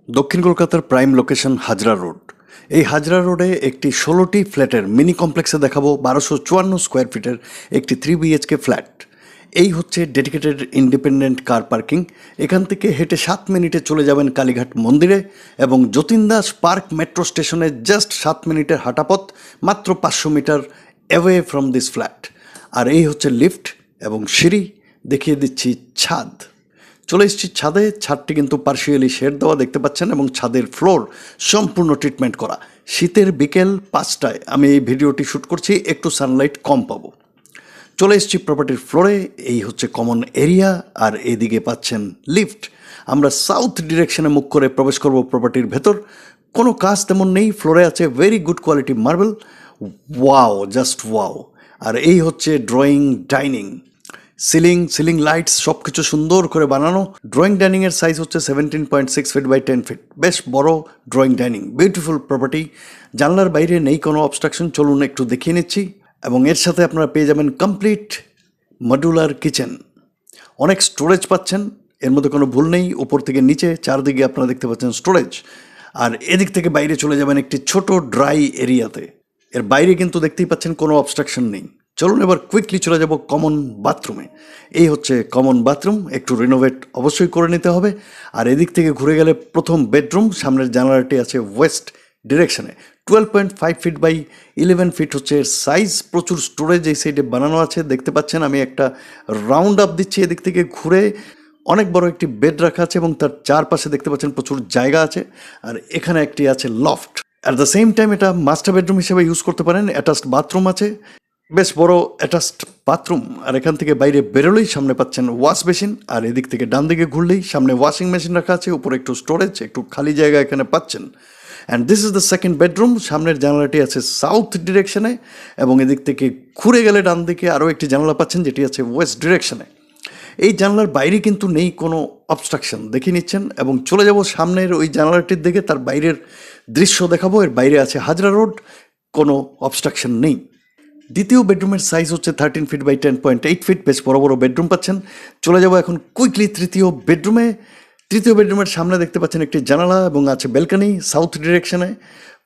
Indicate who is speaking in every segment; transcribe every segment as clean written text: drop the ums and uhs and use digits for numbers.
Speaker 1: দক্ষিণ কলকাতার prime location Hazra road. এই হাজরা রোডে একটি 16টি ফ্ল্যাটের মিনি কমপ্লেক্সে দেখাবো 1254 স্কোয়ার ফিটের একটি 3 BHK ফ্ল্যাট। এই হচ্ছে ডেডিকেটেড ইন্ডিপেন্ডেন্ট কার পার্কিং। এখান থেকে হেঁটে 7 মিনিটে চলে যাবেন কালীঘাট মন্দিরে এবং যতীন দাস পার্ক মেট্রো স্টেশনে জাস্ট 7 মিনিটের হাঁটাপথ, মাত্র 500 metre away from this flat. আর এই হচ্ছে লিফট এবং সিঁড়ি। দেখিয়ে দিচ্ছি ছাদ। চলে এসেছি ছাদে। ছাদটি কিন্তু পার্শিয়ালি শেড দেওয়া দেখতে পাচ্ছেন এবং ছাদের ফ্লোর সম্পূর্ণ ট্রিটমেন্ট করা। শীতের বিকেল 5টায় আমি এই ভিডিওটি শ্যুট করছি, একটু সানলাইট কম পাবো। চলে এসেছি প্রপার্টির ফ্লোরে। এই হচ্ছে কমন এরিয়া আর এদিকে পাচ্ছেন লিফট। আমরা সাউথ ডিরেকশনে মুখ করে প্রবেশ করব প্রপার্টির ভেতর। কোনো কাজ তেমন নেই, ফ্লোরে আছে very good quality marble. Wow, just wow. আর এই হচ্ছে ড্রয়িং ডাইনিং। সিলিং লাইটস সব কিছু সুন্দর করে বানানো। ড্রয়িং ডাইনিংয়ের সাইজ হচ্ছে 17.6 ফিট বাই 10 ফিট। বেশ বড় ড্রয়িং ডাইনিং, বিউটিফুল প্রপার্টি। জানলার বাইরে নেই কোনো অবস্ট্রাকশন, চলুন একটু দেখিয়ে নিচ্ছি। এবং এর সাথে আপনারা পেয়ে যাবেন কমপ্লিট মডুলার কিচেন। অনেক স্টোরেজ পাচ্ছেন, এর মধ্যে কোনো ভুল নেই। উপর থেকে নিচে চারদিকে আপনারা দেখতে পাচ্ছেন স্টোরেজ। আর এদিক থেকে বাইরে চলে যাবেন একটি ছোট ড্রাই এরিয়াতে। এর বাইরে কিন্তু দেখতেই পাচ্ছেন কোনো অবস্ট্রাকশন নেই। চলুন এবার কুইকলি চলে যাব কমন বাথরুমে। এই হচ্ছে কমন বাথরুম, একটু রিনোভেট অবশ্যই করে নিতে হবে। আর এদিক থেকে ঘুরে গেলে প্রথম বেডরুম। সামনের জানালাটি আছে ওয়েস্ট ডিরেকশনে। 12.5 ফিট বাই 11 ফিট হচ্ছে এর সাইজ। প্রচুর স্টোরেজ এই সাইডে বানানো আছে দেখতে পাচ্ছেন। আমি একটা রাউন্ড আপ দিচ্ছি এদিক থেকে ঘুরে। অনেক বড় একটি বেড রাখা আছে এবং তার চারপাশে দেখতে পাচ্ছেন প্রচুর জায়গা আছে। আর এখানে একটি আছে loft. At the same time এটা মাস্টার বেডরুম হিসেবে ইউজ করতে পারেন। অ্যাটাচড বাথরুম আছে, বেশ বড় অ্যাটাচড বাথরুম। আর এখান থেকে বাইরে বেরোলেই সামনে পাচ্ছেন ওয়াশ বেসিন। আর এদিক থেকে ডান দিকে ঘুরলেই সামনে ওয়াশিং মেশিন রাখা আছে, উপরে একটু স্টোরেজ, একটু খালি জায়গা এখানে পাচ্ছেন। And this is the second bedroom. সামনের জানালাটি আছে সাউথ ডিরেকশনে এবং এদিক থেকে ঘুরে গেলে ডান দিকে আরও একটি জানালা পাচ্ছেন যেটি আছে ওয়েস্ট ডিরেকশনে। এই জানলার বাইরে কিন্তু নেই কোনো অবস্ট্রাকশন, দেখে নিচ্ছেন। এবং চলে যাব সামনের ওই জানালাটির দিকে, তার বাইরের দৃশ্য দেখাবো। এর বাইরে আছে হাজরা রোড, কোনো অবস্ট্রাকশন নেই। দ্বিতীয় বেডরুমের সাইজ হচ্ছে 13 ফিট বাই 10.8 ফিট। বেশ বড় বড় বেডরুম পাচ্ছেন। চলে যাব এখন কুইকলি তৃতীয় বেডরুমে। তৃতীয় বেডরুমের সামনে দেখতে পাচ্ছেন একটি জানালা এবং আছে ব্যালকনি সাউথ ডিরেকশনে।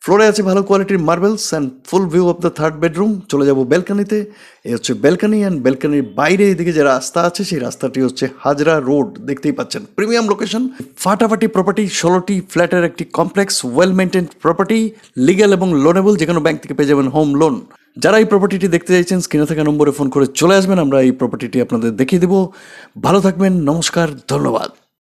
Speaker 1: ফ্লোরে আছে ভালো কোয়ালিটির marbles and full view of the third bedroom. চলে যাব ব্যালকনিতে। এই হচ্ছে ব্যালকনি অ্যান্ড ব্যালকনির বাইরে এদিকে যে রাস্তা আছে সেই রাস্তাটি হচ্ছে হাজরা রোড, দেখতেই পাচ্ছেন। প্রিমিয়াম লোকেশন, ফাটাফাটি প্রপার্টি। 16টি ফ্ল্যাটের একটি complex, well maintained property, legal এবং লোনেবল। যে কোনো ব্যাংক থেকে পেয়ে যাবেন হোম লোন। যারা এই প্রপার্টিটি দেখতে চাইছেন স্ক্রিনে থাকা নম্বরে ফোন করে চলে আসবেন, আমরা এই প্রপার্টিটি আপনাদের দেখিয়ে দেবো। ভালো থাকবেন, নমস্কার, ধন্যবাদ।